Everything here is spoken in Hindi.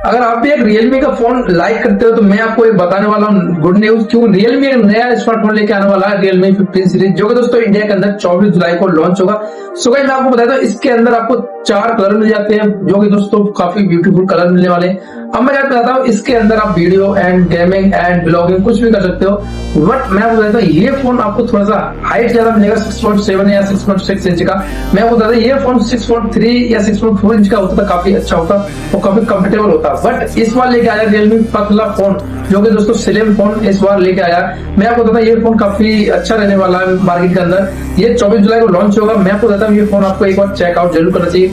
अगर आप भी एक रियलमी का फोन लाइक करते हो तो मैं आपको एक बताने वाला हूँ गुड न्यूज, क्यों रियलमी एक नया स्मार्टफोन लेके आने वाला है, रियलमी 15 सीरीज, जो कि दोस्तों इंडिया के अंदर 24 जुलाई को लॉन्च होगा। सो गाइस मैं आपको बताता हूँ, इसके अंदर आपको 4 कलर मिल जाते हैं, जो कि दोस्तों काफी ब्यूटीफुल कलर मिलने वाले हैं। अब मैं आपको बताता हूँ, इसके अंदर आप video and gaming and blogging कुछ भी कर सकते हो। बट मैं आपको बताता हूँ, ये फोन आपको थोड़ा सा हाइट ज्यादा मिलेगा, 6.7 या 6.6 इंच का। मैं आपको बताता हूँ, ये फोन 6.3 या 6.4 इंच का होता तो काफी अच्छा होता और काफी कंफर्टेबल होता। बट इस बार लेके आया रियलमी पतला फोन, जो कि दोस्तों स्लिम फोन इस बार लेके आया। मैं आपको बताता हूँ, ये फोन काफी अच्छा रहने वाला है मार्केट के अंदर। ये 24 जुलाई को लॉन्च होगा। मैं आपको बताता हूँ, ये फोन आपको एक बार चेकआउट जरूर करना चाहिए।